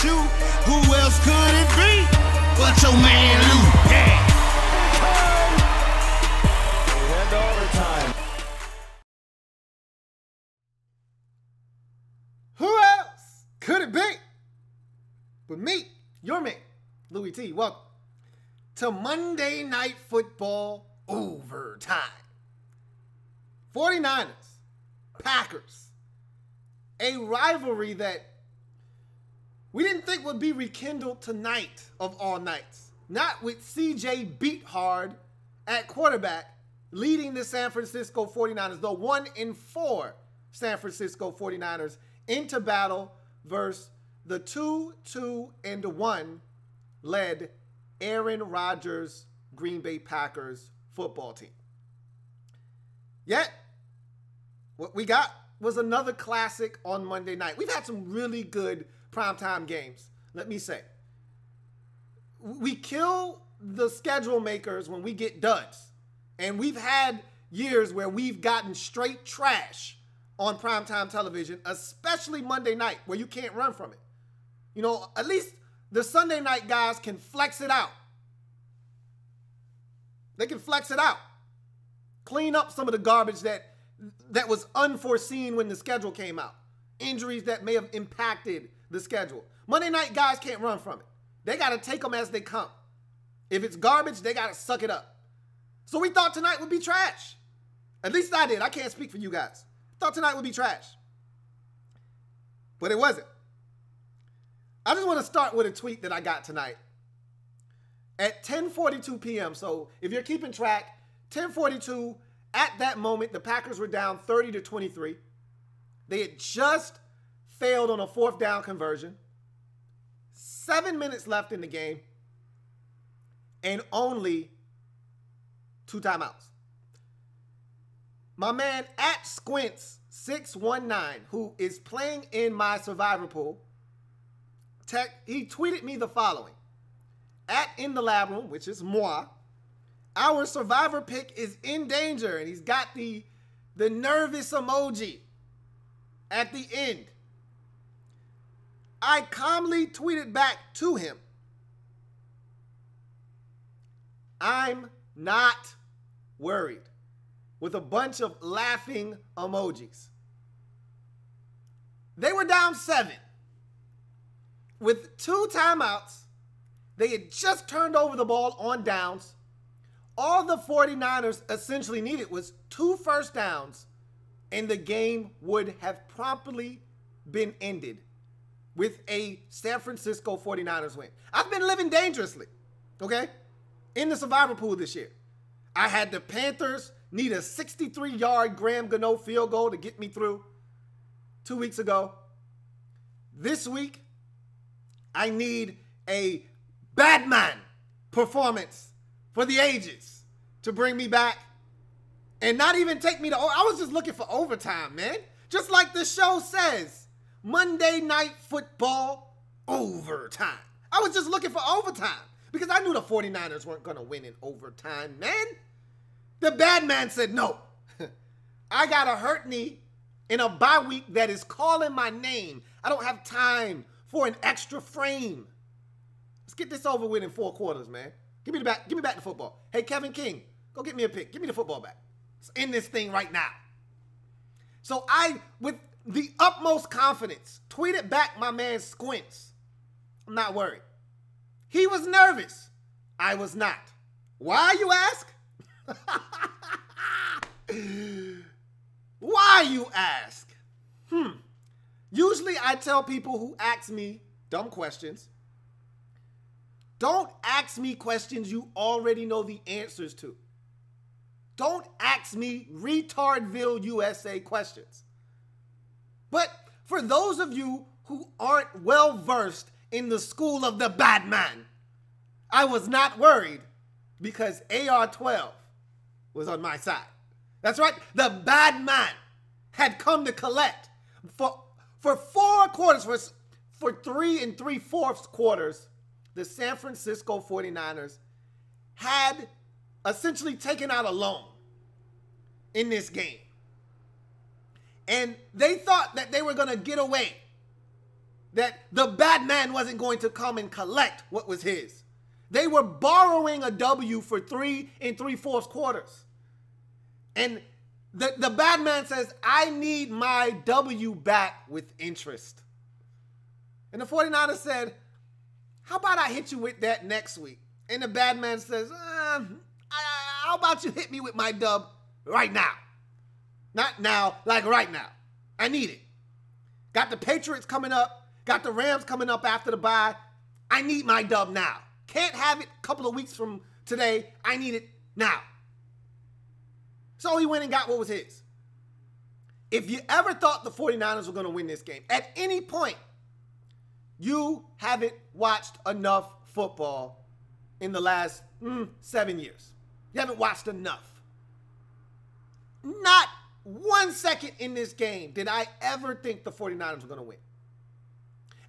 you. Who else could it be but your man Lou? Yeah. And overtime. Who else could it be but me, your man, Louie T? Welcome to Monday Night Football Overtime. 49ers, Packers, a rivalry that we didn't think would be rekindled tonight of all nights. Not with CJ Beathard at quarterback leading the San Francisco 49ers, the 1-4 San Francisco 49ers, into battle versus the 2-2-1 led Aaron Rodgers Green Bay Packers football team. Yet, what we got was another classic on Monday night. We've had some really good primetime games, let me say. We kill the schedule makers when we get duds. And we've had years where we've gotten straight trash on primetime television, especially Monday night, where you can't run from it. You know, at least the Sunday night guys can flex it out. They can flex it out. Clean up some of the garbage that was unforeseen when the schedule came out. Injuries that may have impacted the schedule. Monday night guys can't run from it. They got to take them as they come. If it's garbage, they got to suck it up. So we thought tonight would be trash. At least I did. I can't speak for you guys. Thought tonight would be trash. But it wasn't. I just want to start with a tweet that I got tonight. At 10:42 p.m., so if you're keeping track, 10:42, at that moment, the Packers were down 30-23. They had just failed on a 4th down conversion. 7 minutes left in the game. And only 2 timeouts. My man at Squints619, who is playing in my survivor pool, he tweeted me the following. At In the Lab Room, which is moi, our survivor pick is in danger. And he's got the nervous emoji at the end. I calmly tweeted back to him, I'm not worried, with a bunch of laughing emojis. They were down 7. With 2 timeouts, they had just turned over the ball on downs. All the 49ers essentially needed was 2 first downs, and the game would have promptly been ended with a San Francisco 49ers win. I've been living dangerously, okay, in the survivor pool this year. I had the Panthers need a 63-yard Graham Gano field goal to get me through 2 weeks ago. This week, I need a Batman performance for the ages to bring me back and not even take me to, I was just looking for overtime, man. Just like the show says, Monday Night Football overtime. I was just looking for overtime because I knew the 49ers weren't going to win in overtime, man. The bad man said, no, I got a hurt knee in a bye week that is calling my name. I don't have time for an extra frame. Let's get this over with in 4 quarters, man. Give me back the football. Hey, Kevin King, go get me a pick. Give me the football back. Let's end this thing right now. So I, with the utmost confidence, tweeted back my man Squints. I'm not worried. He was nervous. I was not. Why, you ask? Why, you ask? Usually I tell people who ask me dumb questions, don't ask me questions you already know the answers to. Don't ask me retardville USA questions. But for those of you who aren't well versed in the school of the bad man, I was not worried because AR-12 was on my side. That's right, the bad man had come to collect. For 4 quarters, for 3 3/4 quarters, the San Francisco 49ers had essentially taken out a loan in this game. And they thought that they were going to get away that the bad man wasn't going to come and collect what was his. They were borrowing a W for 3 3/4 quarters. And the bad man says, I need my W back with interest. And the 49ers said, how about I hit you with that next week? And the bad man says, how about you hit me with my dub right now? Not now, like right now. I need it. Got the Patriots coming up. Got the Rams coming up after the bye. I need my dub now. Can't have it a couple of weeks from today. I need it now. So he went and got what was his. If you ever thought the 49ers were going to win this game, at any point, you haven't watched enough football in the last 7 years. You haven't watched enough. Not 1 second in this game did I ever think the 49ers were going to win.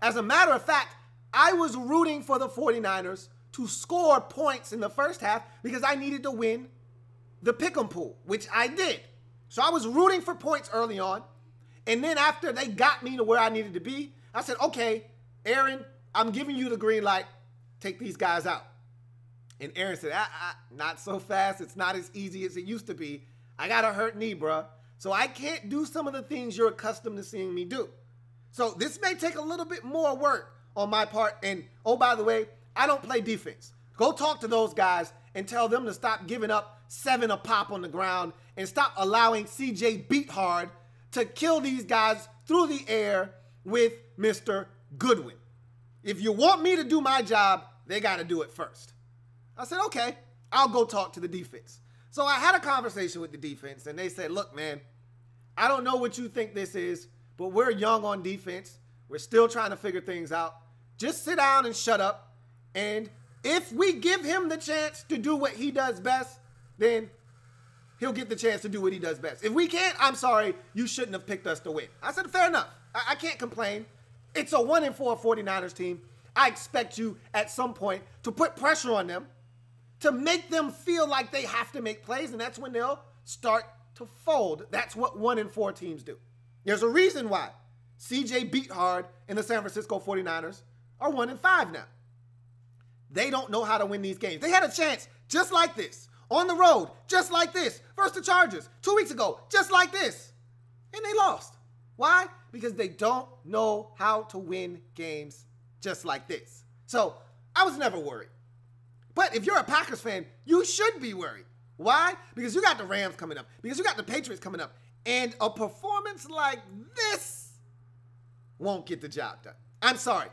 As a matter of fact, I was rooting for the 49ers to score points in the first half because I needed to win the pick'em pool, which I did. So I was rooting for points early on. And then after they got me to where I needed to be, I said, okay, Aaron, I'm giving you the green light. Take these guys out. And Aaron said, not so fast. It's not as easy as it used to be. I got a hurt knee, bruh. So I can't do some of the things you're accustomed to seeing me do. So this may take a little bit more work on my part. And oh, by the way, I don't play defense. Go talk to those guys and tell them to stop giving up 7 a pop on the ground and stop allowing CJ Beathard to kill these guys through the air with Mr. Goodwin. If you want me to do my job, they got to do it first. I said, okay, I'll go talk to the defense. So I had a conversation with the defense, and they said, look, man, I don't know what you think this is, but we're young on defense. We're still trying to figure things out. Just sit down and shut up. And if we give him the chance to do what he does best, then he'll get the chance to do what he does best. If we can't, I'm sorry, you shouldn't have picked us to win. I said, fair enough. I can't complain. It's a 1-4 49ers team. I expect you at some point to put pressure on them, to make them feel like they have to make plays, and that's when they'll start to fold. That's what 1-4 teams do. There's a reason why CJ Beathard and the San Francisco 49ers are 1-5 now. They don't know how to win these games. They had a chance just like this, on the road, just like this, versus the Chargers 2 weeks ago, just like this, and they lost. Why? Because they don't know how to win games just like this. So I was never worried. But if you're a Packers fan, you should be worried. Why? Because you got the Rams coming up. Because you got the Patriots coming up. And a performance like this won't get the job done. I'm sorry.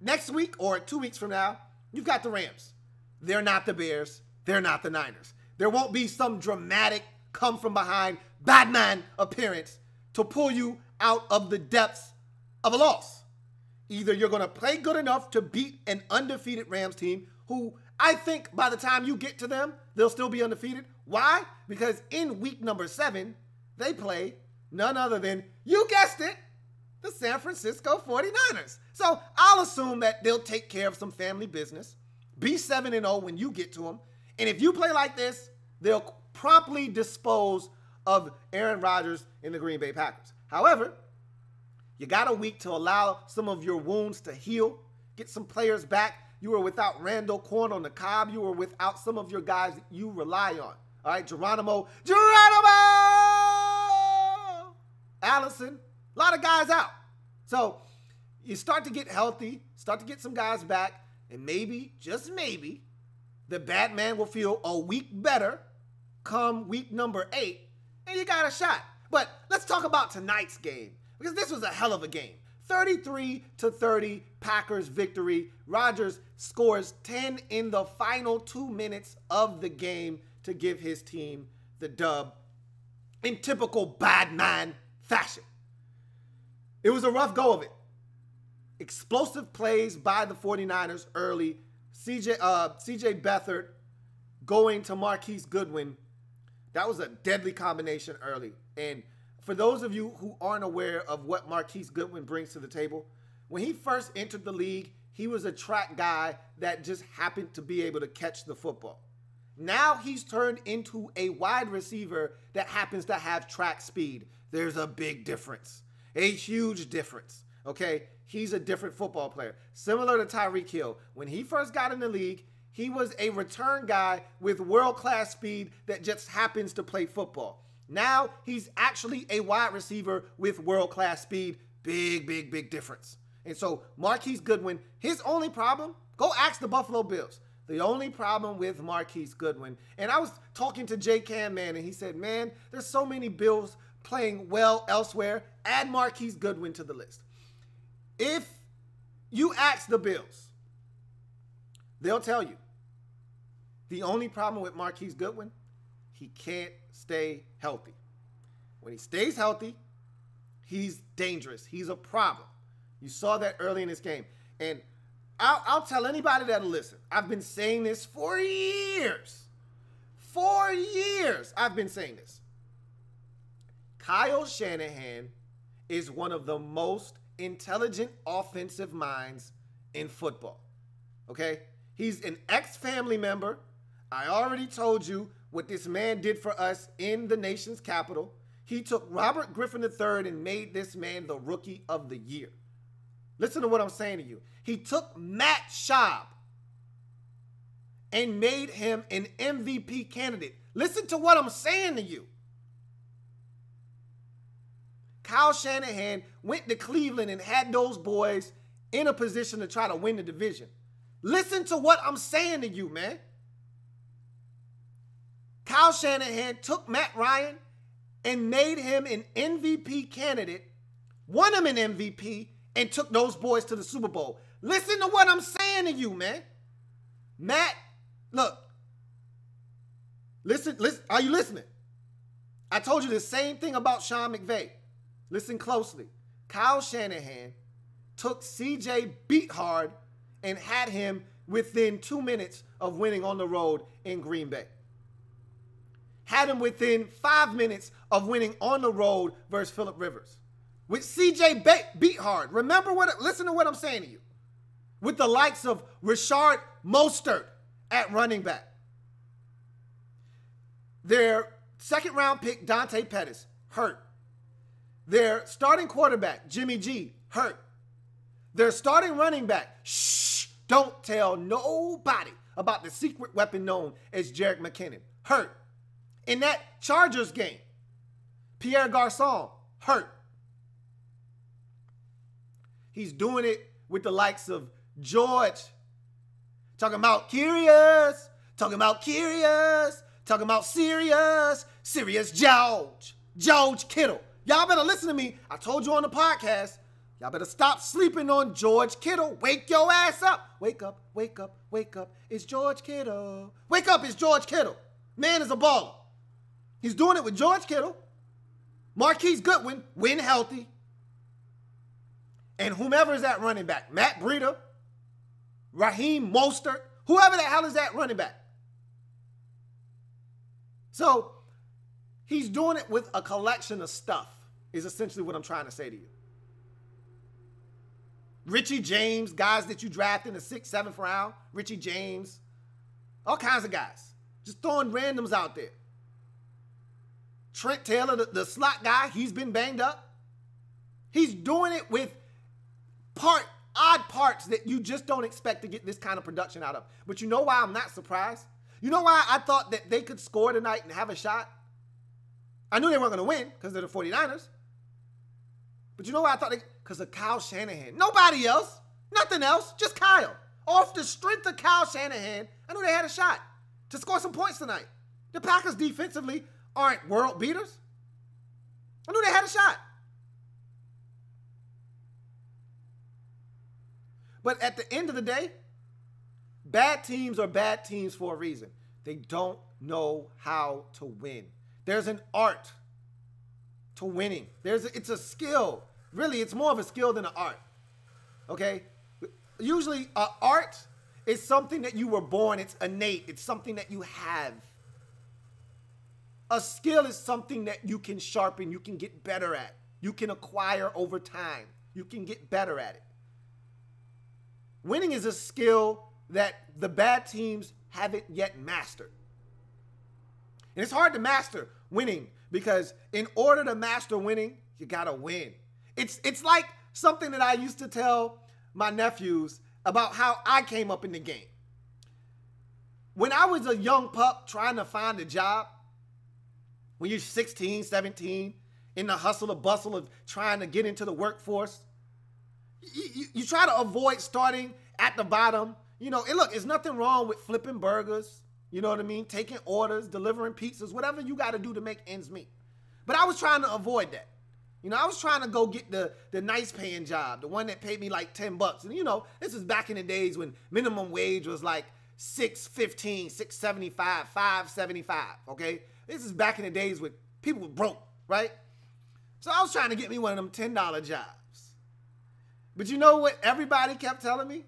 Next week or 2 weeks from now, you've got the Rams. They're not the Bears. They're not the Niners. There won't be some dramatic come from behind Batman appearance to pull you out of the depths of a loss. Either you're going to play good enough to beat an undefeated Rams team who I think by the time you get to them, they'll still be undefeated. Why? Because in week number 7, they play none other than, you guessed it, the San Francisco 49ers. So I'll assume that they'll take care of some family business, be 7-0 when you get to them. And if you play like this, they'll promptly dispose of Aaron Rodgers and the Green Bay Packers. However, you got a week to allow some of your wounds to heal, get some players back. You were without Randall Corn on the Cobb. You were without some of your guys that you rely on. All right, Geronimo Allison, a lot of guys out. So you start to get healthy, start to get some guys back, and maybe, just maybe, the Batman will feel a week better come week number 8, and you got a shot. But let's talk about tonight's game, because this was a hell of a game. 33-30 Packers victory. Rodgers scores 10 in the final 2 minutes of the game to give his team the dub in typical Batman fashion. It was a rough go of it. Explosive plays by the 49ers early. CJ Beathard going to Marquise Goodwin. That was a deadly combination early. And for those of you who aren't aware of what Marquise Goodwin brings to the table, when he first entered the league, he was a track guy that just happened to be able to catch the football. Now he's turned into a wide receiver that happens to have track speed. There's a big difference, a huge difference. Okay, he's a different football player. Similar to Tyreek Hill. When he first got in the league, he was a return guy with world-class speed that just happens to play football. Now he's actually a wide receiver with world-class speed. Big difference. And so Marquise Goodwin, his only problem, go ask the Buffalo Bills. The only problem with Marquise Goodwin, and I was talking to J. Cam, man, and he said, man, there's so many Bills playing well elsewhere. Add Marquise Goodwin to the list. If you ask the Bills, they'll tell you the only problem with Marquise Goodwin, he can't stay healthy. When he stays healthy, he's dangerous. He's a problem. You saw that early in this game. And I'll tell anybody that'll listen. I've been saying this for years. 4 years I've been saying this. Kyle Shanahan is one of the most intelligent offensive minds in football. Okay? He's an ex-family member. I already told you what this man did for us in the nation's capital. He took Robert Griffin III and made this man the Rookie of the Year. Listen to what I'm saying to you. He took Matt Schaub and made him an MVP candidate. Listen to what I'm saying to you. Kyle Shanahan went to Cleveland and had those boys in a position to try to win the division. Listen to what I'm saying to you, man. Kyle Shanahan took Matt Ryan and made him an MVP candidate, won him an MVP, and took those boys to the Super Bowl. Listen to what I'm saying to you, man. Matt, look. Listen, are you listening? I told you the same thing about Sean McVay. Listen closely. Kyle Shanahan took CJ Beathard and had him within 2 minutes of winning on the road in Green Bay. Had him within 5 minutes of winning on the road versus Phillip Rivers. With CJ Beathard, listen to what I'm saying to you. With the likes of Rashard Mostert at running back. Their second-round pick, Dante Pettis, hurt. Their starting quarterback, Jimmy G, hurt. Their starting running back, don't tell nobody about the secret weapon known as Jerick McKinnon, hurt. In that Chargers game, Pierre Garçon, hurt. He's doing it with the likes of George. Talking about Curious. Talking about Curious. Talking about Serious. Serious George. George Kittle. Y'all better listen to me. I told you on the podcast. Y'all better stop sleeping on George Kittle. Wake your ass up. Wake up, wake up, wake up. It's George Kittle. Wake up, it's George Kittle. Man is a baller. He's doing it with George Kittle. Marquise Goodwin, when healthy. And whomever is at running back. Matt Breida. Raheem Mostert. Whoever the hell is that running back. So, he's doing it with a collection of stuff, is essentially what I'm trying to say to you. Richie James, guys that you draft in the 6th, 7th round. Richie James. All kinds of guys. Just throwing randoms out there. Trent Taylor, the slot guy, he's been banged up. He's doing it with odd parts that you just don't expect to get this kind of production out of. But you know why I'm not surprised? You know why I thought that they could score tonight and have a shot? I knew they weren't going to win because they're the 49ers. But you know why I thought because of Kyle Shanahan. Nobody else. Nothing else. Just Kyle. Off the strength of Kyle Shanahan, I knew they had a shot to score some points tonight. The Packers defensively aren't world beaters. I knew they had a shot. But at the end of the day, bad teams are bad teams for a reason. They don't know how to win. There's an art to winning. It's a skill. Really, it's more of a skill than an art. Okay? Usually, art is something that you were born. It's innate. It's something that you have. A skill is something that you can sharpen, you can get better at. You can acquire over time. You can get better at it. Winning is a skill that the bad teams haven't yet mastered. And it's hard to master winning because in order to master winning, you got to win. It's like something that I used to tell my nephews about how I came up in the game. When I was a young pup trying to find a job, when you're 16, 17, in the hustle and bustle of trying to get into the workforce, you try to avoid starting at the bottom. You know, and look, there's nothing wrong with flipping burgers, you know what I mean? Taking orders, delivering pizzas, whatever you got to do to make ends meet. But I was trying to avoid that. You know, I was trying to go get the nice paying job, the one that paid me like $10. And, you know, this is back in the days when minimum wage was like $6.15, $6.75, $5.75, okay? This is back in the days when people were broke, right? So I was trying to get me one of them $10 jobs. But you know what everybody kept telling me?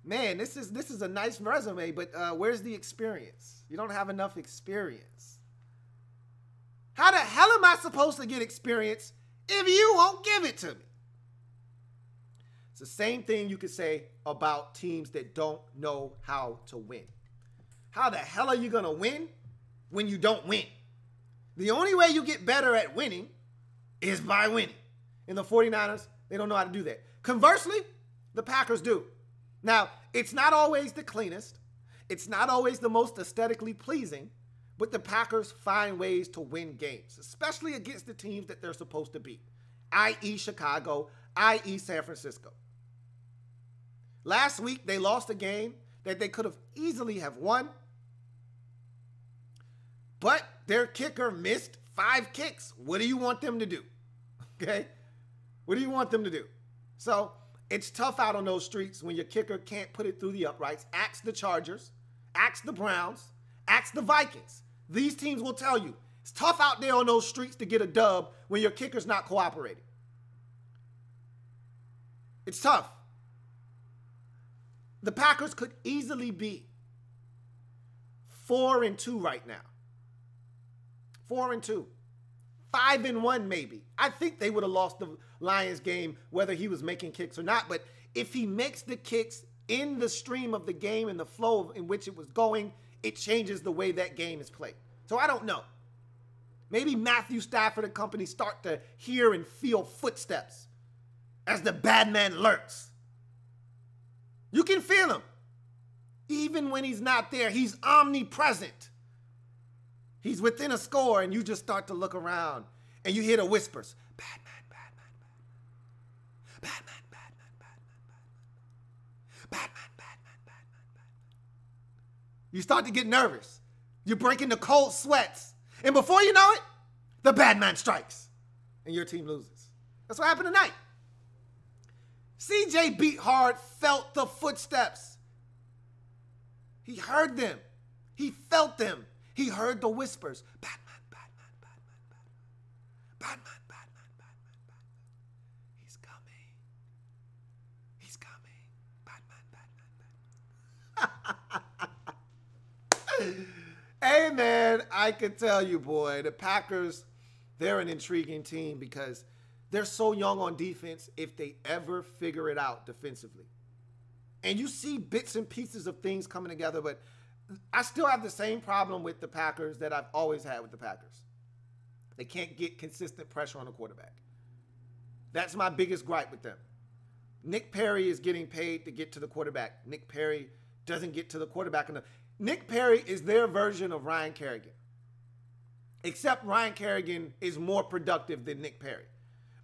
Man, this is a nice resume, but where's the experience? You don't have enough experience. How the hell am I supposed to get experience if you won't give it to me? It's the same thing you could say about teams that don't know how to win. How the hell are you going to win when you don't win? The only way you get better at winning is by winning. In the 49ers, they don't know how to do that. Conversely, the Packers do. Now, it's not always the cleanest. It's not always the most aesthetically pleasing, but the Packers find ways to win games, especially against the teams that they're supposed to beat, i.e. Chicago, i.e. San Francisco. Last week, they lost a game that they could have easily have won, but their kicker missed 5 kicks. What do you want them to do? Okay? What do you want them to do? So it's tough out on those streets when your kicker can't put it through the uprights. Ask the Chargers, ask the Browns, ask the Vikings. These teams will tell you it's tough out there on those streets to get a dub when your kicker's not cooperating. It's tough. The Packers could easily be 4-2 right now. 4-2. 5-1 maybe. I think they would have lost the Lions game whether he was making kicks or not. But if he makes the kicks in the stream of the game and the flow in which it was going, it changes the way that game is played. So I don't know. Maybe Matthew Stafford and company start to hear and feel footsteps as the bad man lurks. You can feel him. Even when he's not there, he's omnipresent. He's within a score, and you just start to look around, and you hear the whispers. Batman, Batman, Batman. Batman, Batman, Batman, Batman. Batman, Batman, Batman, Batman. You start to get nervous. You're breaking the cold sweats. And before you know it, the Batman strikes, and your team loses. That's what happened tonight. CJ beat hard, felt the footsteps. He heard them. He felt them. He heard the whispers. Batman, Batman, Batman, Batman. Batman, Batman, Batman, Batman. He's coming. He's coming. Batman, Batman, Batman. Hey, man, I can tell you, boy, the Packers, they're an intriguing team because they're so young on defense if they ever figure it out defensively. And you see bits and pieces of things coming together, but I still have the same problem with the Packers that I've always had with the Packers. They can't get consistent pressure on the quarterback. That's my biggest gripe with them. Nick Perry is getting paid to get to the quarterback. Nick Perry doesn't get to the quarterback enough. Nick Perry is their version of Ryan Kerrigan. Except Ryan Kerrigan is more productive than Nick Perry.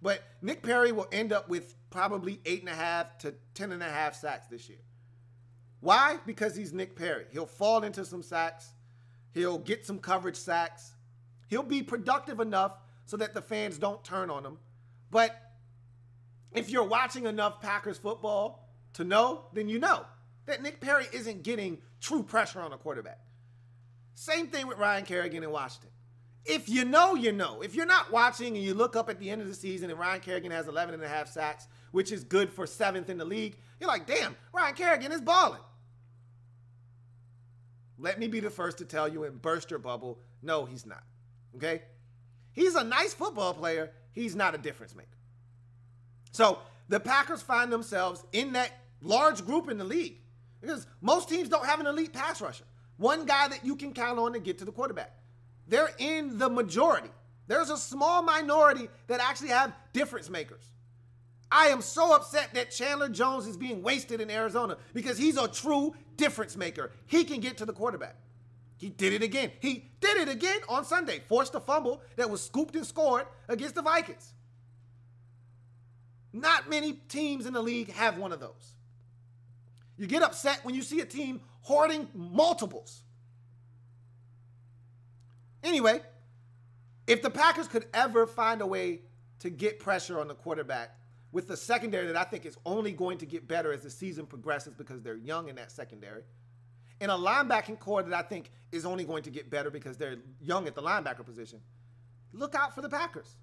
But Nick Perry will end up with probably 8.5 to 10.5 sacks this year. Why? Because he's Nick Perry. He'll fall into some sacks. He'll get some coverage sacks. He'll be productive enough so that the fans don't turn on him. But if you're watching enough Packers football to know, then you know that Nick Perry isn't getting true pressure on a quarterback. Same thing with Ryan Kerrigan in Washington. If you know, you know. If you're not watching and you look up at the end of the season and Ryan Kerrigan has 11.5 sacks, which is good for 7th in the league, you're like, damn, Ryan Kerrigan is balling. Let me be the first to tell you and burst your bubble. No, he's not. Okay? He's a nice football player. He's not a difference maker. So the Packers find themselves in that large group in the league because most teams don't have an elite pass rusher. One guy that you can count on to get to the quarterback. They're in the majority. There's a small minority that actually have difference makers. I am so upset that Chandler Jones is being wasted in Arizona because he's a true difference maker. He can get to the quarterback. He did it again. He did it again on Sunday. Forced a fumble that was scooped and scored against the Vikings. Not many teams in the league have one of those. You get upset when you see a team hoarding multiples. Anyway, if the Packers could ever find a way to get pressure on the quarterback with the secondary that I think is only going to get better as the season progresses because they're young in that secondary, and a linebacking core that I think is only going to get better because they're young at the linebacker position, look out for the Packers.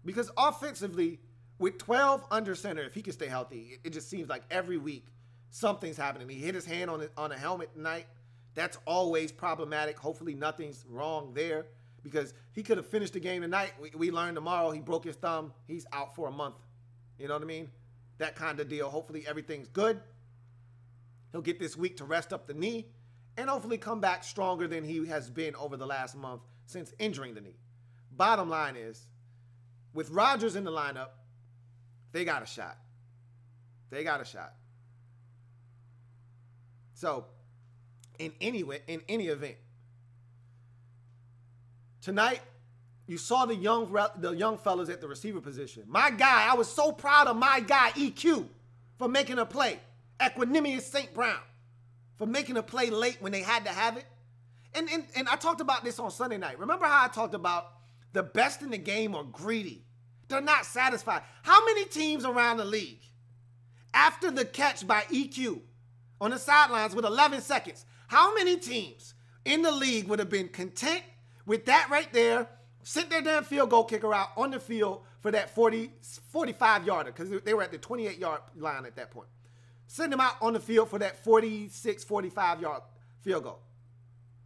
Because offensively, with 12 under center, if he can stay healthy, it just seems like every week something's happening. He hit his hand on a helmet tonight. That's always problematic. Hopefully nothing's wrong there because he could have finished the game tonight. We learn tomorrow he broke his thumb. He's out for a month. You know what I mean? That kind of deal. Hopefully everything's good. He'll get this week to rest up the knee and hopefully come back stronger than he has been over the last month since injuring the knee. Bottom line is, with Rodgers in the lineup, they got a shot. They got a shot. So, in any event, tonight, you saw the young fellas at the receiver position. My guy, I was so proud of my guy, EQ, for making a play. Equanimous St. Brown, for making a play late when they had to have it. And I talked about this on Sunday night. Remember how I talked about the best in the game are greedy. They're not satisfied. How many teams around the league, after the catch by EQ on the sidelines with 11 seconds, how many teams in the league would have been content with that right there, sent their damn field goal kicker out on the field for that 45-yarder, because they were at the 28-yard line at that point. Send them out on the field for that 46, 45-yard field goal.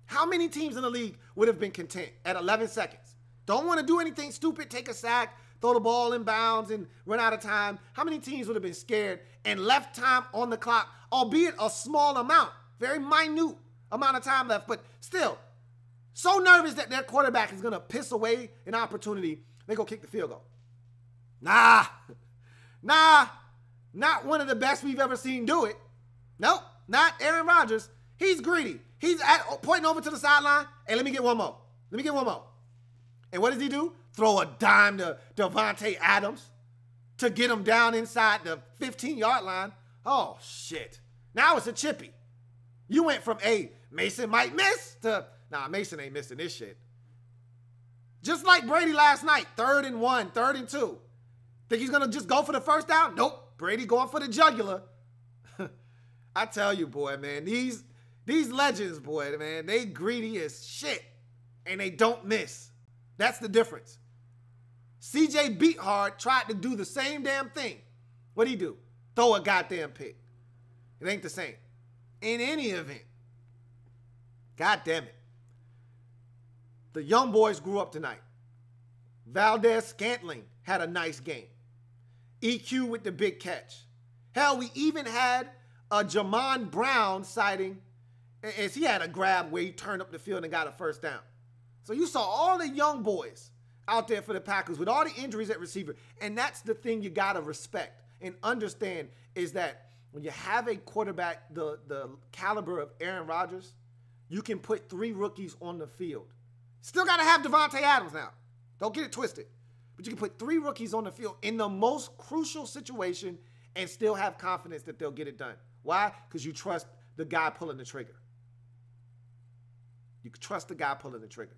How many teams in the league would have been content at 11 seconds? Don't want to do anything stupid, take a sack, throw the ball in bounds, and run out of time. How many teams would have been scared and left time on the clock, albeit a small amount, very minute amount of time left, but still so nervous that their quarterback is going to piss away an opportunity, they go kick the field goal. Nah, not one of the best we've ever seen do it. Nope, not Aaron Rodgers. He's greedy. He's pointing over to the sideline, hey, let me get one more. Let me get one more. And what does he do? Throw a dime to Devontae Adams to get him down inside the 15-yard line. Oh, shit. Now it's a chippy. You went from, hey, Mason might miss to, nah, Mason ain't missing this shit. Just like Brady last night, 3rd and 1, 3rd and 2. Think he's going to just go for the first down? Nope. Brady going for the jugular. I tell you, boy, man, these legends, boy, man, they greedy as shit, and they don't miss. That's the difference. CJ Beathard tried to do the same damn thing. What'd he do? Throw a goddamn pick. It ain't the same. In any event, God damn it. The young boys grew up tonight. Valdez Scantling had a nice game. EQ with the big catch. Hell, we even had a Jamon Brown sighting as he had a grab where he turned up the field and got a first down. So you saw all the young boys out there for the Packers with all the injuries at receiver. And that's the thing you got to respect and understand is that when you have a quarterback the caliber of Aaron Rodgers, you can put 3 rookies on the field. Still got to have Devontae Adams now. Don't get it twisted. But you can put 3 rookies on the field in the most crucial situation and still have confidence that they'll get it done. Why? Because you trust the guy pulling the trigger. You can trust the guy pulling the trigger.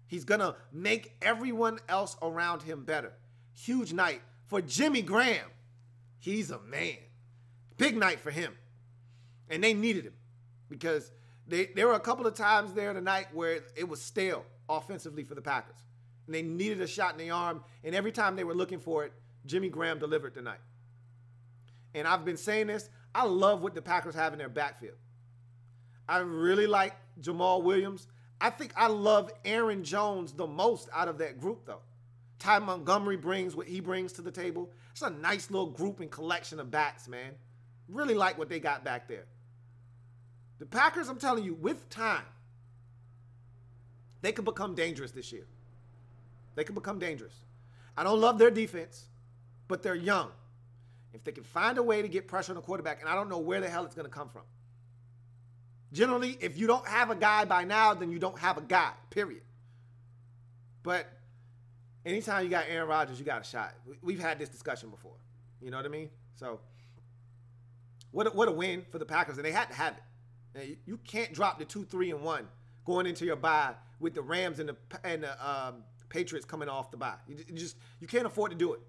He's going to make everyone else around him better. Huge night for Jimmy Graham. He's a man. Big night for him. And they needed him because there were a couple of times there tonight where it was stale offensively for the Packers. And they needed a shot in the arm. And every time they were looking for it, Jimmy Graham delivered tonight. And I've been saying this. I love what the Packers have in their backfield. I really like Jamal Williams. I think I love Aaron Jones the most out of that group, though. Ty Montgomery brings what he brings to the table. It's a nice little group and collection of backs, man. Really like what they got back there. The Packers, I'm telling you, with time, they could become dangerous this year. They could become dangerous. I don't love their defense, but they're young. If they can find a way to get pressure on the quarterback, and I don't know where the hell it's going to come from. Generally, if you don't have a guy by now, then you don't have a guy, period. But anytime you got Aaron Rodgers, you got a shot. We've had this discussion before. You know what I mean? So, what a win for the Packers, and they had to have it. Now, you can't drop the 2-3-1 going into your bye with the Rams and the Patriots coming off the bye. You can't afford to do it.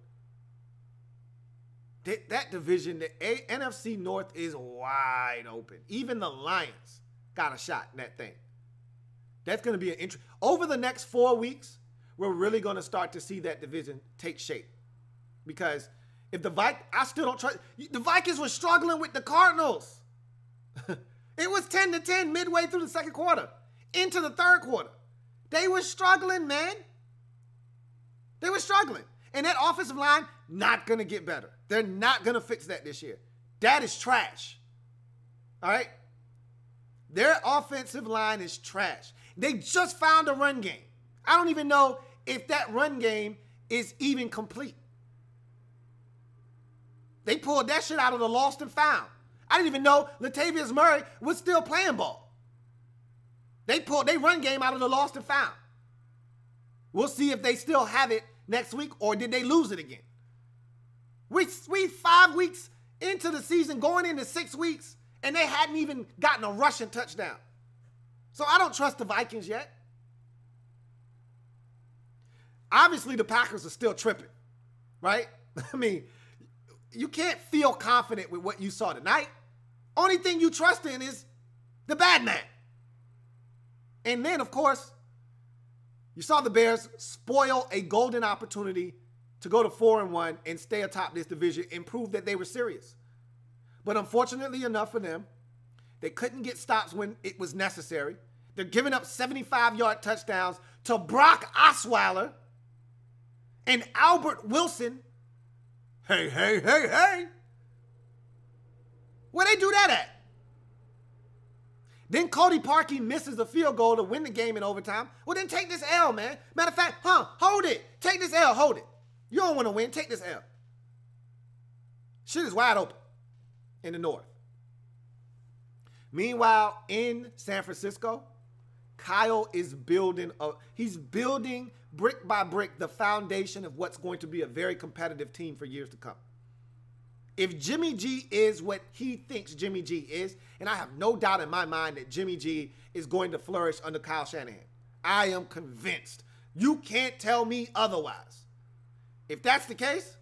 That division, the NFC North is wide open. Even the Lions got a shot in that thing. That's going to be an interesting. Over the next 4 weeks, we're really going to start to see that division take shape. Because if I still don't trust. The Vikings were struggling with the Cardinals. It was 10-10 midway through the second quarter, into the third quarter. They were struggling, man. They were struggling. And that offensive line, not going to get better. They're not going to fix that this year. That is trash. All right? Their offensive line is trash. They just found a run game. I don't even know if that run game is even complete. They pulled that shit out of the lost and found. I didn't even know Latavius Murray was still playing ball. They pulled their run game out of the lost and found. We'll see if they still have it next week, or did they lose it again? We 5 weeks into the season, going into 6 weeks, and they hadn't even gotten a rushing touchdown. So I don't trust the Vikings yet. Obviously, the Packers are still tripping, right? I mean, you can't feel confident with what you saw tonight. Only thing you trust in is the bad man. And then, of course, you saw the Bears spoil a golden opportunity to go to 4-1 and stay atop this division and prove that they were serious. But unfortunately enough for them, they couldn't get stops when it was necessary. They're giving up 75-yard touchdowns to Brock Osweiler and Albert Wilson. Hey, hey, hey, hey. Where they do that at? Then Cody Parkey misses a field goal to win the game in overtime. Well, then take this L, man. Matter of fact, hold it. Take this L, hold it. You don't want to win. Take this L. Shit is wide open in the North. Meanwhile, in San Francisco, Kyle is building brick by brick the foundation of what's going to be a very competitive team for years to come. If Jimmy G is what he thinks Jimmy G is, and I have no doubt in my mind that Jimmy G is going to flourish under Kyle Shanahan. I am convinced. You can't tell me otherwise. If that's the case,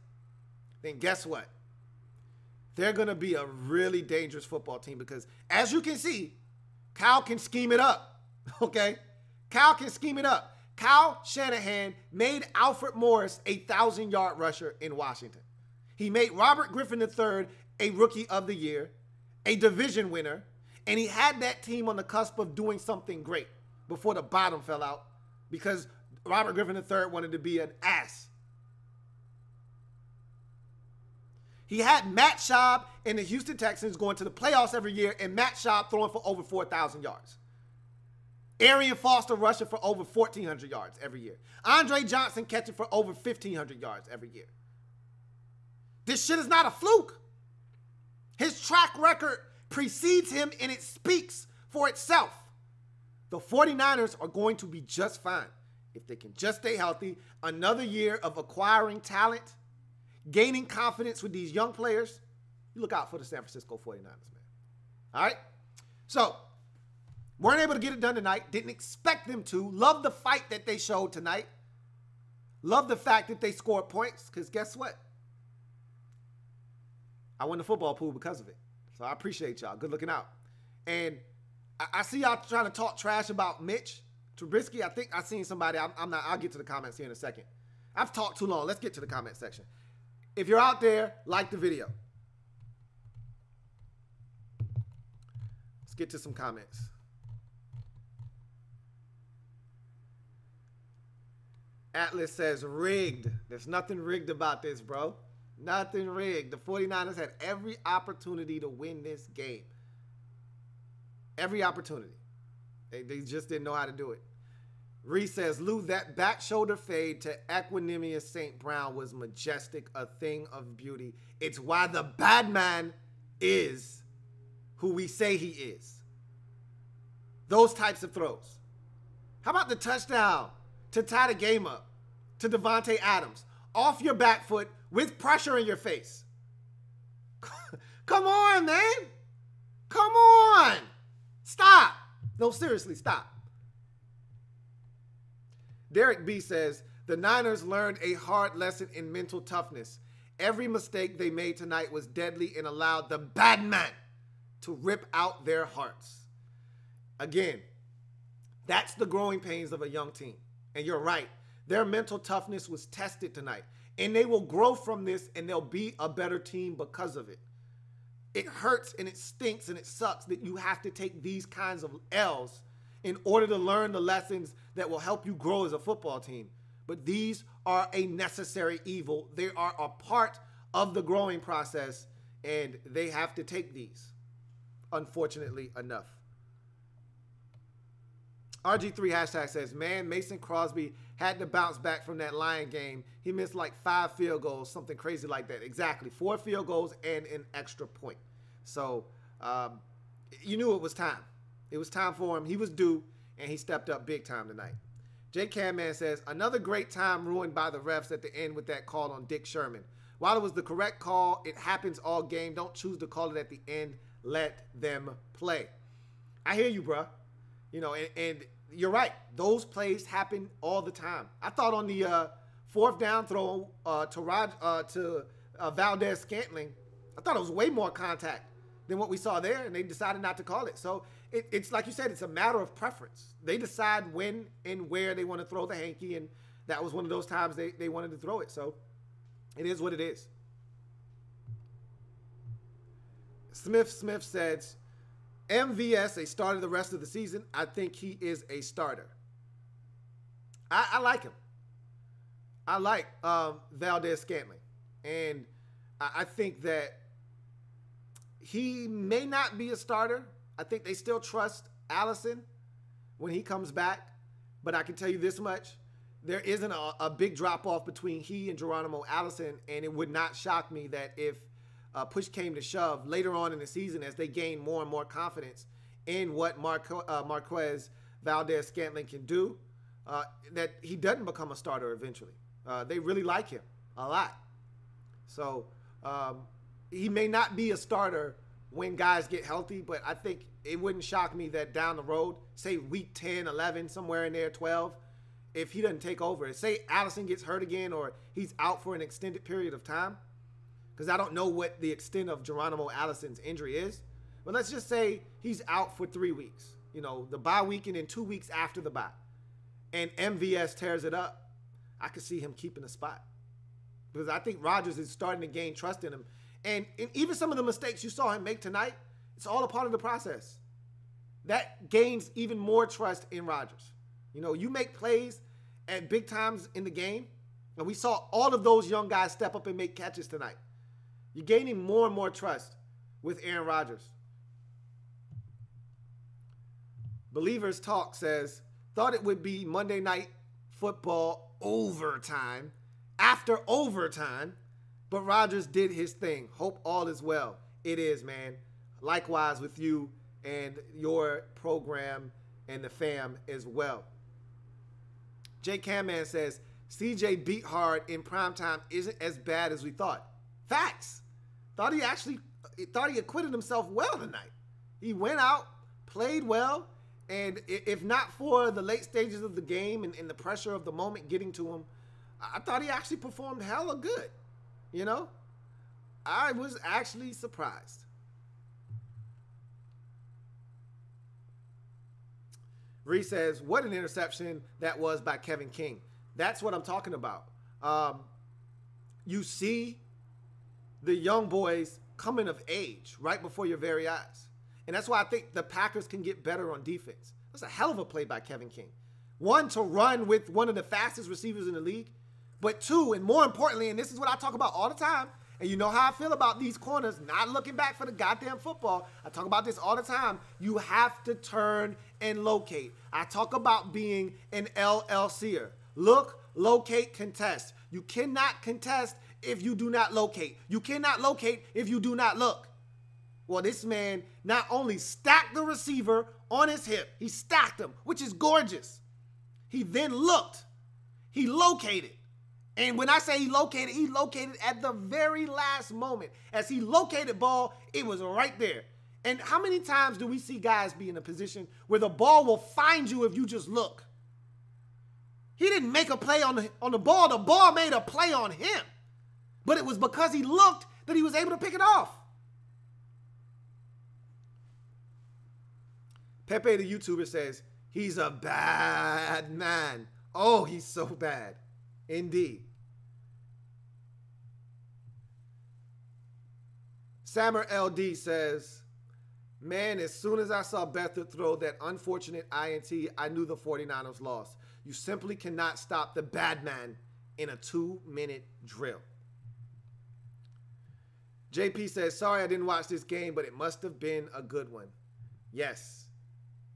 then guess what? They're going to be a really dangerous football team because, as you can see, Kyle can scheme it up, okay? Kyle can scheme it up. Kyle Shanahan made Alfred Morris a 1,000-yard rusher in Washington. He made Robert Griffin III a Rookie of the Year, a division winner, and he had that team on the cusp of doing something great before the bottom fell out because Robert Griffin III wanted to be an ass. He had Matt Schaub and the Houston Texans going to the playoffs every year, and Matt Schaub throwing for over 4,000 yards. Arian Foster rushing for over 1,400 yards every year. Andre Johnson catching for over 1,500 yards every year. This shit is not a fluke. His track record precedes him, and it speaks for itself. The 49ers are going to be just fine if they can just stay healthy. Another year of acquiring talent, gaining confidence with these young players. You look out for the San Francisco 49ers, man. All right? So, weren't able to get it done tonight. Didn't expect them to. Love the fight that they showed tonight. Love the fact that they scored points, because guess what? I won the football pool because of it. So I appreciate y'all. Good looking out. And I see y'all trying to talk trash about Mitch Trubisky. I think I seen somebody. I'll get to the comments here in a second. I've talked too long. Let's get to the comment section. If you're out there, like the video. Let's get to some comments. Atlas says rigged. There's nothing rigged about this, bro. Nothing rigged. The 49ers had every opportunity to win this game. Every opportunity. They just didn't know how to do it. Reese says, Lou, that back shoulder fade to Equanimous St. Brown was majestic, a thing of beauty. It's why the bad man is who we say he is. Those types of throws. How about the touchdown to tie the game up to Devontae Adams off your back foot with pressure in your face? Come on, man. Come on. Stop. No, seriously, stop. Derek B says, the Niners learned a hard lesson in mental toughness. Every mistake they made tonight was deadly and allowed the bad man to rip out their hearts. Again, that's the growing pains of a young team. And you're right. Their mental toughness was tested tonight. And they will grow from this and they'll be a better team because of it. It hurts and it stinks and it sucks that you have to take these kinds of L's in order to learn the lessons that will help you grow as a football team. But these are a necessary evil. They are a part of the growing process, and they have to take these, unfortunately enough. RG3 hashtag says, man, Mason Crosby had to bounce back from that Lion game. He missed like 5 field goals, something crazy like that. Exactly. 4 field goals and an extra point. So you knew it was time. It was time for him. He was due, and he stepped up big time tonight. J. Camman says, another great time ruined by the refs at the end with that call on Dick Sherman. While it was the correct call, it happens all game. Don't choose to call it at the end. Let them play. I hear you, bruh. You know, and you're right. Those plays happen all the time. I thought on the 4th down throw to Valdez-Scantling, I thought it was way more contact than what we saw there, and they decided not to call it. So it's like you said, it's a matter of preference. They decide when and where they want to throw the hanky, and that was one of those times they wanted to throw it. So it is what it is. Smith says, MVS a starter the rest of the season. I think he is a starter. I like him. I like Valdez-Scantling. And I think that he may not be a starter. I think they still trust Allison when he comes back. But I can tell you this much. There isn't a big drop-off between he and Geronimo Allison, and it would not shock me that if push came to shove later on in the season as they gain more and more confidence in what Marquez Valdez-Scantling can do, that he doesn't become a starter eventually. They really like him a lot. So he may not be a starter when guys get healthy, but I think it wouldn't shock me that down the road, say week 10, 11, somewhere in there, 12, if he doesn't take over. Say Allison gets hurt again or he's out for an extended period of time, because I don't know what the extent of Geronimo Allison's injury is. But let's just say he's out for 3 weeks. You know, the bye week and then 2 weeks after the bye. And MVS tears it up. I could see him keeping a spot. Because I think Rodgers is starting to gain trust in him. And even some of the mistakes you saw him make tonight, it's all a part of the process. That gains even more trust in Rodgers. You know, you make plays at big times in the game, and we saw all of those young guys step up and make catches tonight. You're gaining more and more trust with Aaron Rodgers. Believers Talk says, thought it would be Monday Night Football overtime, after overtime, but Rodgers did his thing. Hope all is well. It is, man. Likewise with you and your program and the fam as well. Jay Camman says, CJ beat hard in primetime isn't as bad as we thought. Facts. Thought he acquitted himself well tonight. He went out, played well, and if not for the late stages of the game and the pressure of the moment getting to him, I thought he actually performed hella good. You know? I was actually surprised. Reese says, what an interception that was by Kevin King. That's what I'm talking about. You see the young boys coming of age right before your very eyes. And that's why I think the Packers can get better on defense. That's a hell of a play by Kevin King. One, to run with one of the fastest receivers in the league. But two, and more importantly, and this is what I talk about all the time, And you know how I feel about these corners, not looking back for the goddamn football. I talk about this all the time. You have to turn and locate. I talk about being an LLCer. Look, locate, contest. You cannot contest if you do not locate. You cannot locate if you do not look. Well, this man not only stacked the receiver on his hip, he stacked him, which is gorgeous. He then looked. He located. And when I say he located at the very last moment. As he located ball, it was right there. And how many times do we see guys be in a position where the ball will find you if you just look? He didn't make a play on the ball. The ball made a play on him. But it was because he looked that he was able to pick it off. Pepe the YouTuber says, he's a bad man. Oh, he's so bad. Indeed. Sammer LD says, man, as soon as I saw Beathard throw that unfortunate INT, I knew the 49ers lost. You simply cannot stop the bad man in a 2-minute drill. JP says, sorry I didn't watch this game, but it must have been a good one. Yes,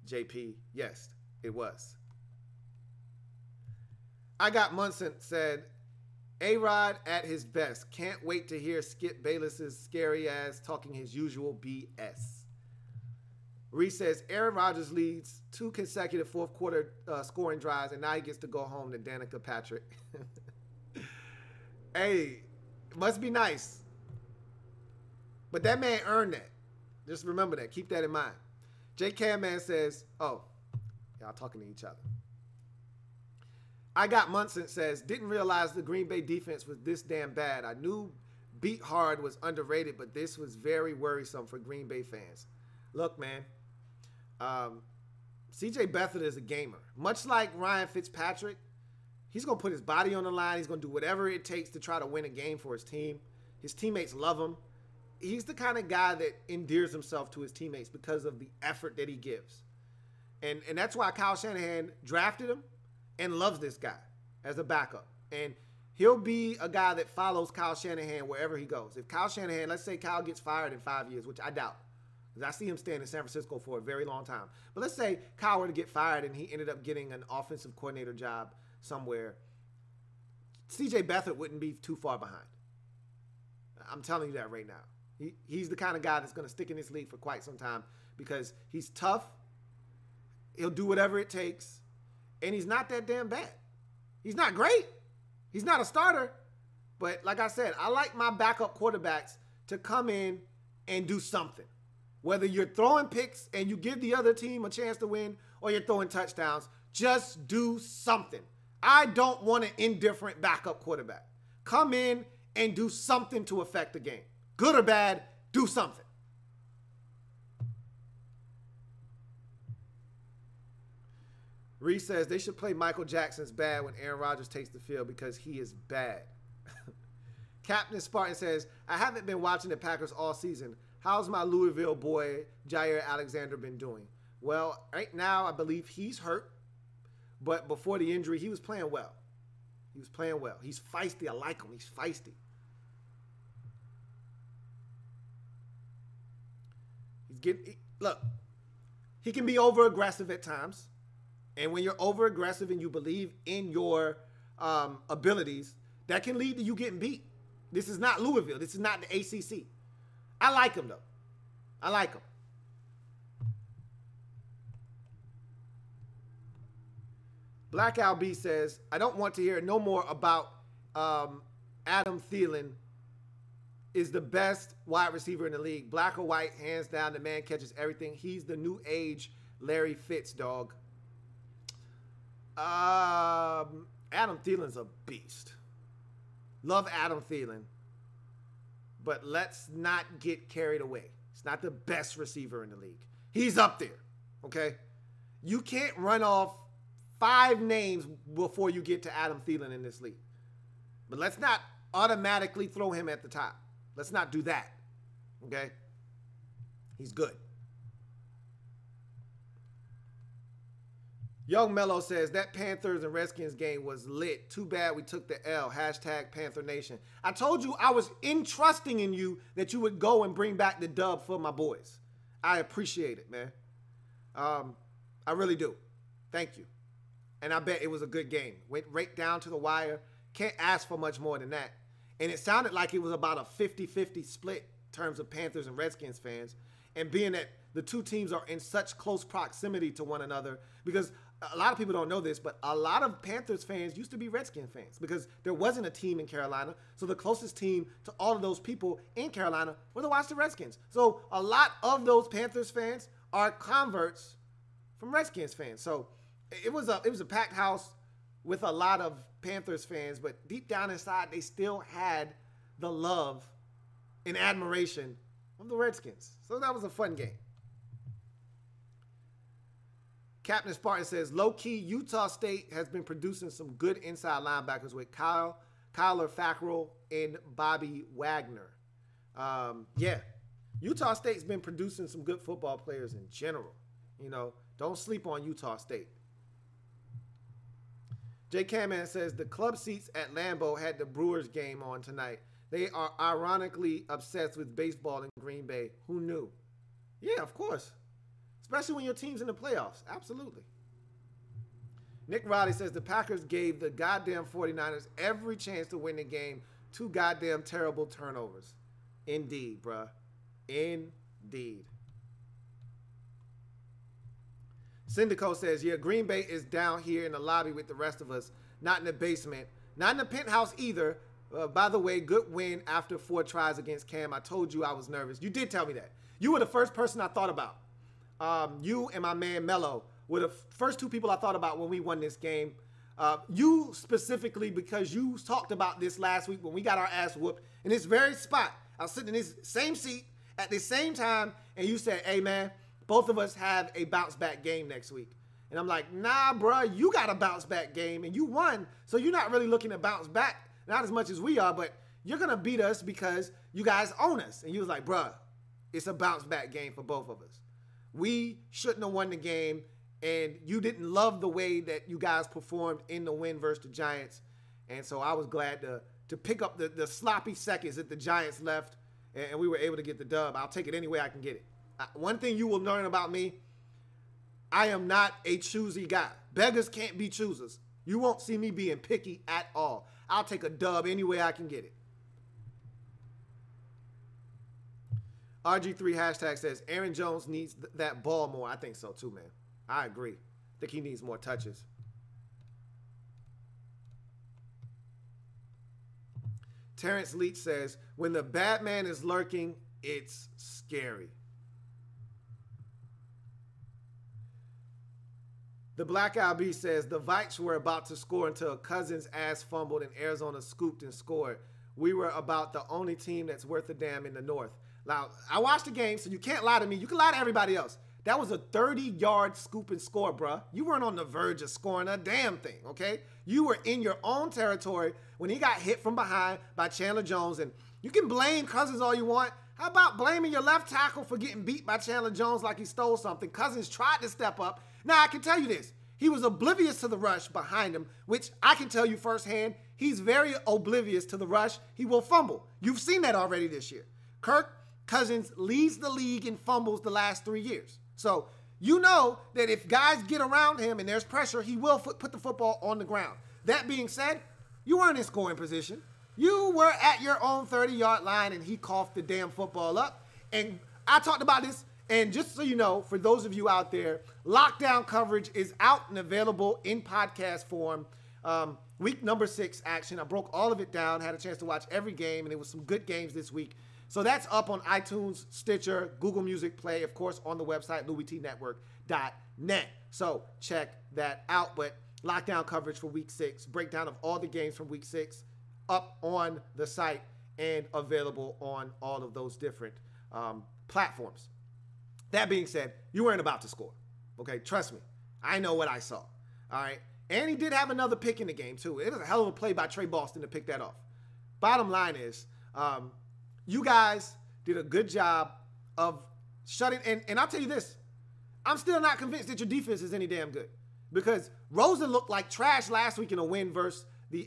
JP, yes, it was. I Got Munson said, A-Rod at his best. Can't wait to hear Skip Bayless's scary ass talking his usual BS. Reese says, Aaron Rodgers leads 2 consecutive fourth quarter scoring drives, and now he gets to go home to Danica Patrick. Hey, it must be nice. But that man earned that. Just remember that. Keep that in mind. J. Camman says, oh, y'all talking to each other. I Got Munson says, didn't realize the Green Bay defense was this damn bad. I knew Beat Hard was underrated, but this was very worrisome for Green Bay fans. Look, man, C.J. Beathard is a gamer. Much like Ryan Fitzpatrick, he's going to put his body on the line. He's going to do whatever it takes to try to win a game for his team. His teammates love him. He's the kind of guy that endears himself to his teammates because of the effort that he gives. And that's why Kyle Shanahan drafted him and loves this guy as a backup. And he'll be a guy that follows Kyle Shanahan wherever he goes. If Kyle Shanahan, let's say Kyle gets fired in 5 years, which I doubt, because I see him staying in San Francisco for a very long time. But let's say Kyle were to get fired and he ended up getting an offensive coordinator job somewhere, C.J. Beathard wouldn't be too far behind. I'm telling you that right now. He's the kind of guy that's going to stick in this league for quite some time because he's tough. He'll do whatever it takes. And he's not that damn bad. He's not great. He's not a starter. But like I said, I like my backup quarterbacks to come in and do something. Whether you're throwing picks and you give the other team a chance to win or you're throwing touchdowns, just do something. I don't want an indifferent backup quarterback. Come in and do something to affect the game. Good or bad, do something. Reese says they should play Michael Jackson's Bad when Aaron Rodgers takes the field because he is bad. Captain Spartan says, I haven't been watching the Packers all season. How's my Louisville boy, Jair Alexander, been doing? Well, right now, I believe he's hurt. But before the injury, he was playing well. He was playing well. He's feisty. I like him. He's feisty. Look, he can be over-aggressive at times. And when you're over-aggressive and you believe in your abilities, that can lead to you getting beat. This is not Louisville. This is not the ACC. I like him, though. I like him. Black LB says, I don't want to hear no more about Adam Thielen is the best wide receiver in the league. Black or white, hands down, the man catches everything. He's the new age Larry Fitz, dog. Adam Thielen's a beast. Love Adam Thielen. But let's not get carried away. He's not the best receiver in the league. He's up there, okay? You can't run off 5 names before you get to Adam Thielen in this league. But let's not automatically throw him at the top. Let's not do that, okay? He's good. Young Mello says, that Panthers and Redskins game was lit. Too bad we took the L. Hashtag Panther Nation. I told you I was entrusting in you that you would go and bring back the dub for my boys. I appreciate it, man. I really do. Thank you. And I bet it was a good game. Went right down to the wire. Can't ask for much more than that. And it sounded like it was about a 50-50 split in terms of Panthers and Redskins fans. And being that the two teams are in such close proximity to one another, because a lot of people don't know this, but a lot of Panthers fans used to be Redskins fans because there wasn't a team in Carolina. So the closest team to all of those people in Carolina were the Washington Redskins. So a lot of those Panthers fans are converts from Redskins fans. So it was a packed house with a lot of Panthers fans, but deep down inside, they still had the love and admiration of the Redskins. So that was a fun game. Captain Spartan says, low-key, Utah State has been producing some good inside linebackers with Kyler Fackrell and Bobby Wagner. Yeah, Utah State's been producing some good football players in general. You know, don't sleep on Utah State. J. Camman says, the club seats at Lambeau had the Brewers game on tonight. They are ironically obsessed with baseball in Green Bay. Who knew? Yeah, of course. Especially when your team's in the playoffs. Absolutely. Nick Riley says the Packers gave the goddamn 49ers every chance to win the game. 2 goddamn terrible turnovers. Indeed, bruh. Indeed. Syndico says, yeah, Green Bay is down here in the lobby with the rest of us. Not in the basement. Not in the penthouse either. By the way, good win after 4 tries against Cam. I told you I was nervous. You did tell me that. You were the first person I thought about. You and my man Mello were the first 2 people I thought about when we won this game. You specifically because you talked about this last week when we got our ass whooped in this very spot. I was sitting in this same seat at the same time, and you said, hey, man, both of us have a bounce-back game next week. And I'm like, nah, bro, you got a bounce-back game, and you won, so you're not really looking to bounce back, not as much as we are, but you're going to beat us because you guys own us. And you was like, bruh, it's a bounce-back game for both of us. We shouldn't have won the game, and you didn't love the way that you guys performed in the win versus the Giants. And so I was glad to pick up the sloppy seconds that the Giants left, and we were able to get the dub. I'll take it any way I can get it. One thing you will learn about me, I am not a choosy guy. Beggars can't be choosers. You won't see me being picky at all. I'll take a dub any way I can get it. RG3 hashtag says, Aaron Jones needs that ball more. I think so too, man. I agree. I think he needs more touches. Terrence Leach says, when the bad man is lurking, it's scary. The Black LB says, the Vikes were about to score until Cousins' ass fumbled and Arizona scooped and scored. We were about the only team that's worth a damn in the North. Now, I watched the game, so you can't lie to me. You can lie to everybody else. That was a 30-yard scoop and score, bruh. You weren't on the verge of scoring a damn thing, okay? You were in your own territory when he got hit from behind by Chandler Jones. And you can blame Cousins all you want. How about blaming your left tackle for getting beat by Chandler Jones like he stole something? Cousins tried to step up. Now, I can tell you this. He was oblivious to the rush behind him, which I can tell you firsthand. He's very oblivious to the rush. He will fumble. You've seen that already this year. Kirk Cousins leads the league in fumbles the last 3 years. So you know that if guys get around him and there's pressure, he will put the football on the ground. That being said, you weren't in scoring position. You were at your own 30-yard line, and he coughed the damn football up. And I talked about this. And just so you know, for those of you out there, lockdown coverage is out and available in podcast form. Week number 6 action. I broke all of it down, had a chance to watch every game, and it was some good games this week. So that's up on iTunes, Stitcher, Google Music Play, of course, on the website, LouieTNetwork.net. So check that out. But lockdown coverage for week 6, breakdown of all the games from week 6, up on the site and available on all of those different platforms. That being said, you weren't about to score. Okay, trust me. I know what I saw. All right. And he did have another pick in the game, too. It was a hell of a play by Trey Boston to pick that off. Bottom line is, you guys did a good job of shutting. And I'll tell you this. I'm still not convinced that your defense is any damn good. Because Rosen looked like trash last week in a win versus the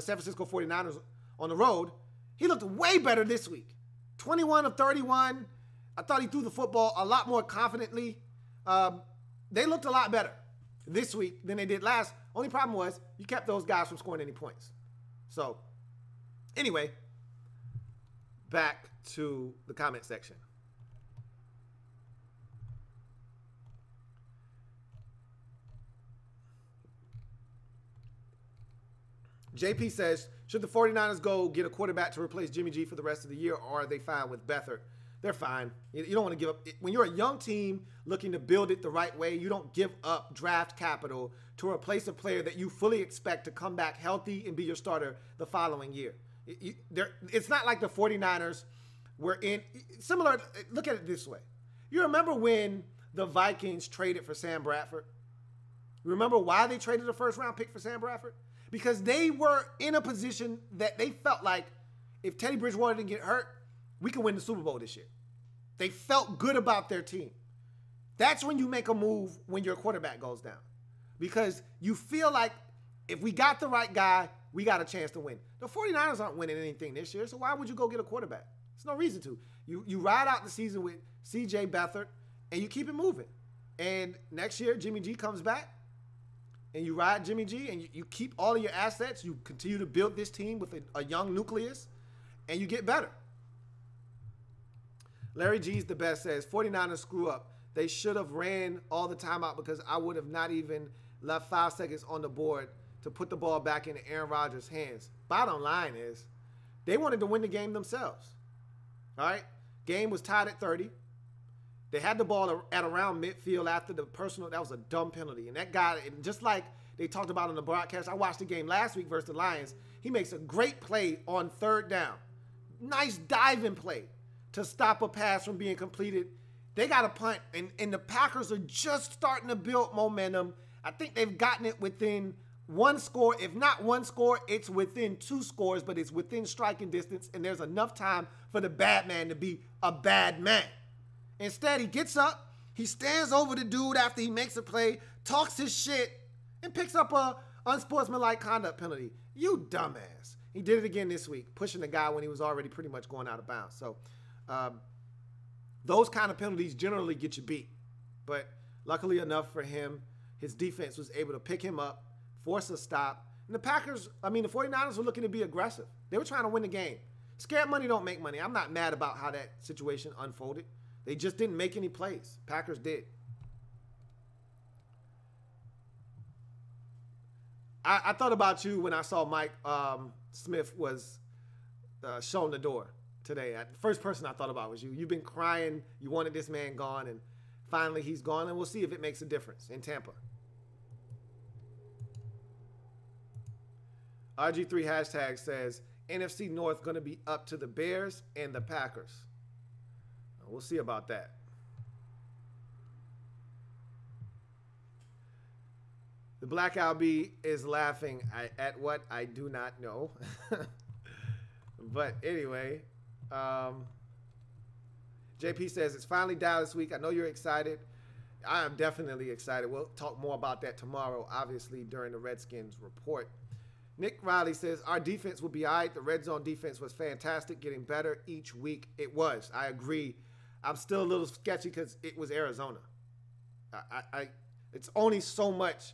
San Francisco 49ers on the road. He looked way better this week. 21 of 31. I thought he threw the football a lot more confidently. They looked a lot better this week than they did last. Only problem was you kept those guys from scoring any points. So, anyway, back to the comment section. JP says, should the 49ers go get a quarterback to replace Jimmy G for the rest of the year, or are they fine with Beathard? They're fine. You don't want to give up. When you're a young team looking to build it the right way, you don't give up draft capital to replace a player that you fully expect to come back healthy and be your starter the following year. It's not like the 49ers were in similar. Look at it this way. You remember when the Vikings traded for Sam Bradford? You remember why they traded a first-round pick for Sam Bradford? Because they were in a position that they felt like if Teddy Bridgewater didn't get hurt, we can win the Super Bowl this year. They felt good about their team. That's when you make a move when your quarterback goes down. Because you feel like if we got the right guy, we got a chance to win. The 49ers aren't winning anything this year, so why would you go get a quarterback? There's no reason to. You ride out the season with C.J. Beathard, and you keep it moving. And next year, Jimmy G comes back, and you ride Jimmy G, and you keep all of your assets. You continue to build this team with a young nucleus, and you get better. Larry G's the best says, 49ers screw up. They should have ran all the time out because I would have not even left 5 seconds on the board to put the ball back into Aaron Rodgers' hands. Bottom line is, they wanted to win the game themselves. All right? Game was tied at 30. They had the ball at around midfield after the personal. That was a dumb penalty. And that guy, just like they talked about on the broadcast, I watched the game last week versus the Lions. He makes a great play on 3rd down. Nice diving play to stop a pass from being completed. They got a punt, and the Packers are just starting to build momentum. I think they've gotten it within 1 score. If not 1 score, it's within 2 scores, but it's within striking distance, and there's enough time for the bad man to be a bad man. Instead, he gets up, he stands over the dude after he makes a play, talks his shit, and picks up a unsportsmanlike conduct penalty. You dumbass. He did it again this week, pushing the guy when he was already pretty much going out of bounds. So, those kind of penalties generally get you beat. But luckily enough for him, his defense was able to pick him up, force a stop. And the 49ers were looking to be aggressive. They were trying to win the game. Scared money don't make money. I'm not mad about how that situation unfolded. They just didn't make any plays. Packers did. I thought about you when I saw Mike Smith was shown the door today. The first person I thought about was you. You've been crying. You wanted this man gone, and finally he's gone, and we'll see if it makes a difference in Tampa. RG3 hashtag says, NFC North going to be up to the Bears and the Packers. We'll see about that. The Black L.A.B is laughing at what I do not know. But anyway, JP says, it's finally Dallas week. I know you're excited. I am definitely excited. We'll talk more about that tomorrow, obviously, during the Redskins report. Nick Riley says, our defense will be all right. The red zone defense was fantastic, getting better each week. It was. I agree. I'm still a little sketchy because it was Arizona. It's only so much.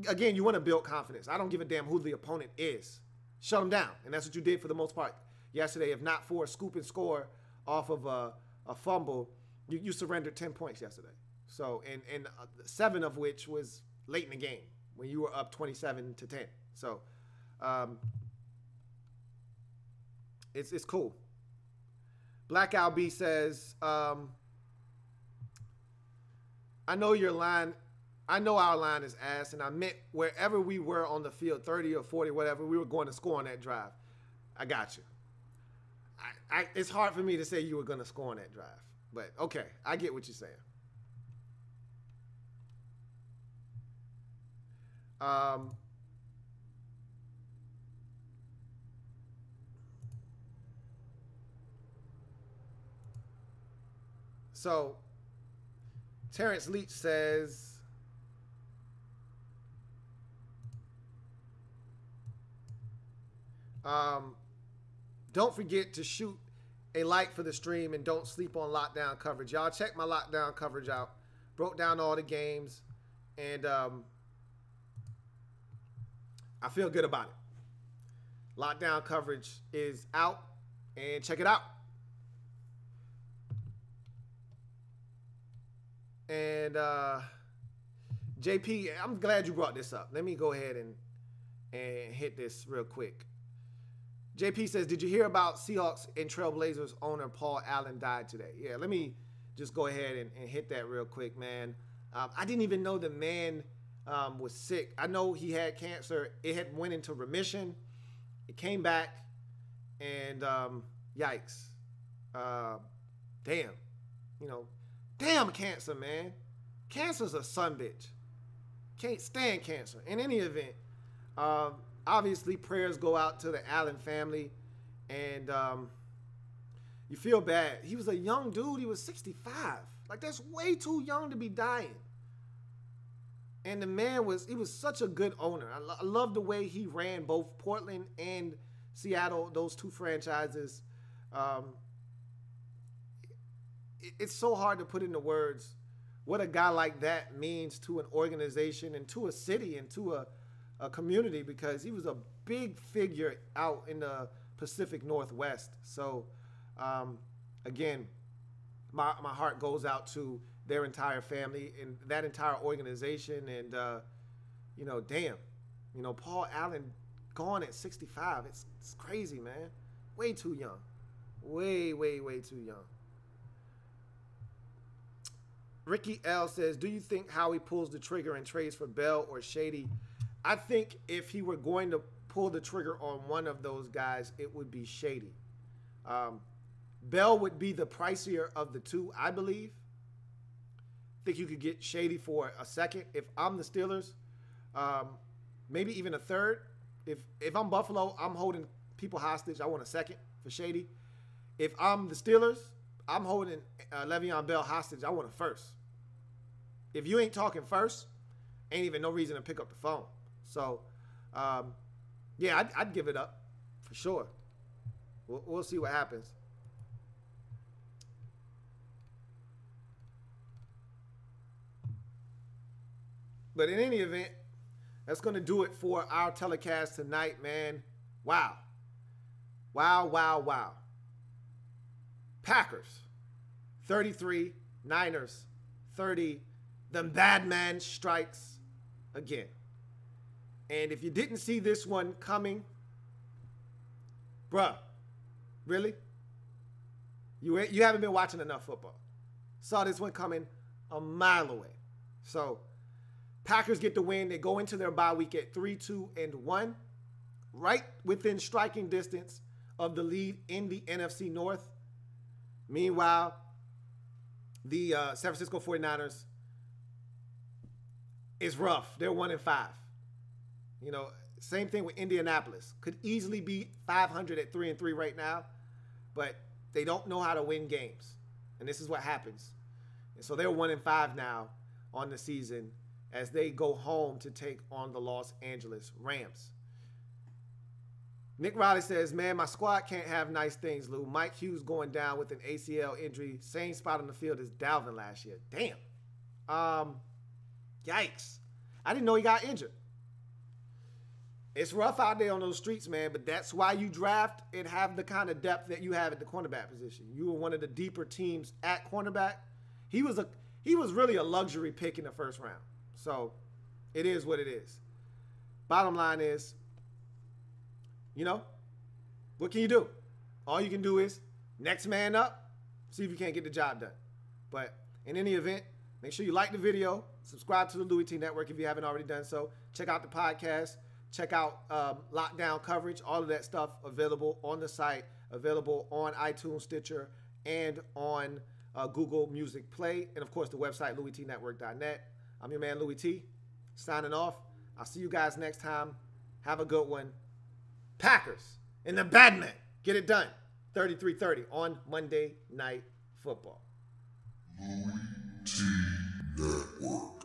Again, you want to build confidence. I don't give a damn who the opponent is. Shut them down. And that's what you did for the most part yesterday. If not for a scoop and score off of a fumble, you surrendered 10 points yesterday. So, and 7 of which was late in the game when you were up 27-10. So, it's cool. Black L.B says, I know our line is ass, and I meant wherever we were on the field, 30 or 40, whatever, we were going to score on that drive. I got you. It's hard for me to say you were going to score on that drive, but okay, I get what you're saying. So, Terrence Leach says, Don't forget to shoot a like for the stream and don't sleep on lockdown coverage. Y'all check my lockdown coverage out. Broke down all the games, and I feel good about it. Lockdown coverage is out, and check it out. And JP, I'm glad you brought this up. Let me go ahead and hit this real quick. JP says, did you hear about Seahawks and Trailblazers owner Paul Allen died today? Yeah, let me just go ahead and hit that real quick, man. I didn't even know the man was sick. I know he had cancer. It had went into remission. It came back, and yikes. Damn. You know, damn cancer, man. Cancer's a sumbitch. Can't stand cancer. In any event, obviously prayers go out to the Allen family, and you feel bad. He was a young dude. He was 65. Like, that's way too young to be dying. And the man was such a good owner. I love the way he ran both Portland and Seattle, those two franchises. It's so hard to put into words what a guy like that means to an organization and to a city and to a community, because he was a big figure out in the Pacific Northwest. So, again, my heart goes out to their entire family and that entire organization. And, you know, damn, you know, Paul Allen gone at 65. It's crazy, man. Way too young. Way, way, way too young. Ricky L says, do you think Howie pulls the trigger and trades for Bell or Shady? I think if he were going to pull the trigger on one of those guys, it would be Shady. Bell would be the pricier of the two, I believe. I think you could get Shady for a second. If I'm the Steelers, maybe even a third. If I'm Buffalo, I'm holding people hostage. I want a second for Shady. If I'm the Steelers, I'm holding Le'Veon Bell hostage. I want a first. If you ain't talking first, ain't even no reason to pick up the phone. So, yeah, I'd give it up for sure. We'll see what happens. But in any event, that's going to do it for our telecast tonight, man. Wow. Wow, wow, wow. Packers, 33. Niners, 30. The bad man strikes again. And if you didn't see this one coming, bruh, really? You haven't been watching enough football. Saw this one coming a mile away. So, Packers get the win. They go into their bye week at 3-2-1, right within striking distance of the lead in the NFC North. Meanwhile, the San Francisco 49ers is rough. They're 1-5. You know, same thing with Indianapolis. Could easily be 500 at 3-3 right now, but they don't know how to win games. And this is what happens. And so they're 1-5 now on the season as they go home to take on the Los Angeles Rams. Nick Riley says, man, my squad can't have nice things, Lou. Mike Hughes going down with an ACL injury. Same spot on the field as Dalvin last year. Damn. Yikes. I didn't know he got injured. It's rough out there on those streets, man, but that's why you draft and have the kind of depth that you have at the cornerback position. You were one of the deeper teams at cornerback. He was really a luxury pick in the first round. So it is what it is. Bottom line is, you know, what can you do? All you can do is next man up, see if you can't get the job done. But in any event, make sure you like the video, subscribe to the Louie T Network if you haven't already done so. Check out the podcast. Check out lockdown coverage, all of that stuff available on the site, available on iTunes, Stitcher, and on Google Music Play. And, of course, the website, LouieTNetwork.net. I'm your man, Louie T, signing off. I'll see you guys next time. Have a good one. Packers and the bad man. Get it done. 33-30 on Monday Night Football. Louie T Network.